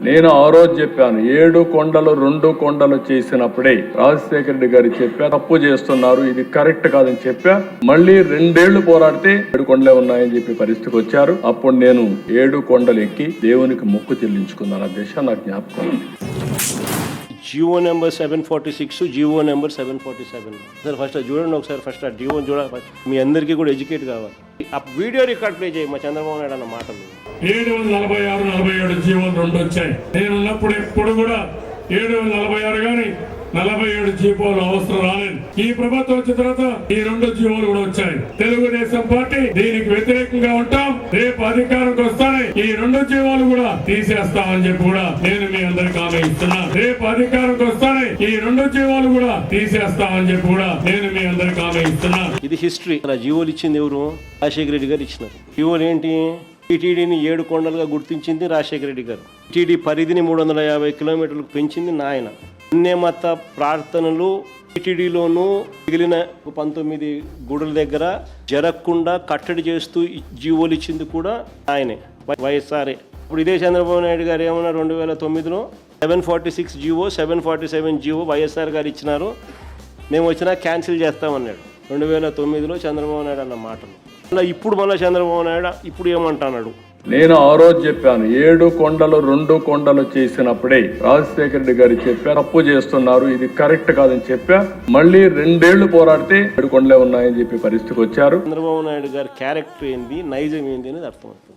నేను ఆ రోజు చెప్పాను 7 కొండలు 2 కొండలు చేసినప్పుడే రాజశేఖర రెడ్డి గారు చెప్పా తప్పు చేస్తున్నారు, ఇది కరెక్ట్ కాదని చెప్పా. మళ్ళీ 2 ఏళ్లు పోరాడితే 7 కొండలే ఉన్నాయని చెప్పి పరిస్థితికి వచ్చారు. అప్పుడు నేను 7 కొండలు ఎక్కి దేవునికి మొక్కు చెల్లించుకున్నాను. ఆ దిశ నాకు జ్ఞాపకం. Jio number 746, Jio number 747. Sir first చూడండి ఒకసారి, ఫస్ట్ ఆ జియో చూడాలి. మీ అందరికీ కూడా ఎడ్యుకేట్ కావాలి. ఆ వీడియో రికార్డ్ ప్లే చేయి మా చంద్రబాబు నాయుడు అన్న మాటలు. 746, 47 జీవోలు 2 వచ్చాయి. నేను ఉన్నప్పుడు ఎప్పుడు కూడా 746 కానీ 47 జీవోలు అవసరం రాలేదు. ఈ ప్రభుత్వం వచ్చిన తర్వాత ఈ 2 జీవోలు కూడా వచ్చాయి. తెలుగుదేశం పార్టీ దీనికి వ్యతిరేకంగా ఉంటాం. రేపు అధికారంకి వస్తానే ఈ 2 జీవోలు కూడా తీసేస్తామని చెప్పి కూడా నేను మీ అందరికి హామీ ఇస్తున్నా. రేపు అధికారంకి వస్తానే ఈ 2 జీవోలు కూడా తీసేస్తామని చెప్పి కూడా నేను మీ అందరికి హామీ ఇస్తున్నా. ఇది హిస్టరీ. అలా జీవోలు ఇచ్చింది ఎవరు? రాజశేఖర రెడ్డి గారు ఇచ్చినారు. జీవోలు ఏంటి? టీటీడీని 7 కొండలుగా గుర్తించింది రాజశేఖర రెడ్డి గారు. టీటీడీ పరిధిని 350 కిలోమీటర్లకు పెంచింది నాయన. అన్యమత ప్రార్థనలు టీటీడీలోనూ మిగిలిన 19 గుడుల దగ్గర జరగకుండా కట్టడి చేస్తూ జీవోలు ఇచ్చింది కూడా ఆయనే, వైఎస్ఆర్ఏ. ఇప్పుడు ఇదే చంద్రబాబు నాయుడు గారు ఏమన్నా 2009లో 746 జీవో 747 జీవో వైఎస్ఆర్ గారు ఇచ్చినారు, మేము వచ్చినా క్యాన్సిల్ చేస్తామన్నాడు 2009లో చంద్రబాబు నాయుడు అన్న మాటలు. అలా ఇప్పుడు మళ్ళీ చంద్రబాబు నాయుడు ఇప్పుడు ఏమంటున్నాడు? నేను ఆ రోజు చెప్పాను 7 కొండలు 2 కొండలు చేసినప్పుడే రాజశేఖర రెడ్డి గారు చెప్పా తప్పు చేస్తున్నారు, ఇది కరెక్ట్ కాదని చెప్పా. మళ్ళీ 2 ఏళ్లు పోరాడితే 7 కొండలే ఉన్నాయని చెప్పి పరిస్థితికి వచ్చారు. చంద్రబాబు నాయుడు గారి క్యారెక్టర్ ఏంది, నైజం ఏంది అనేది అర్థమవుతుంది.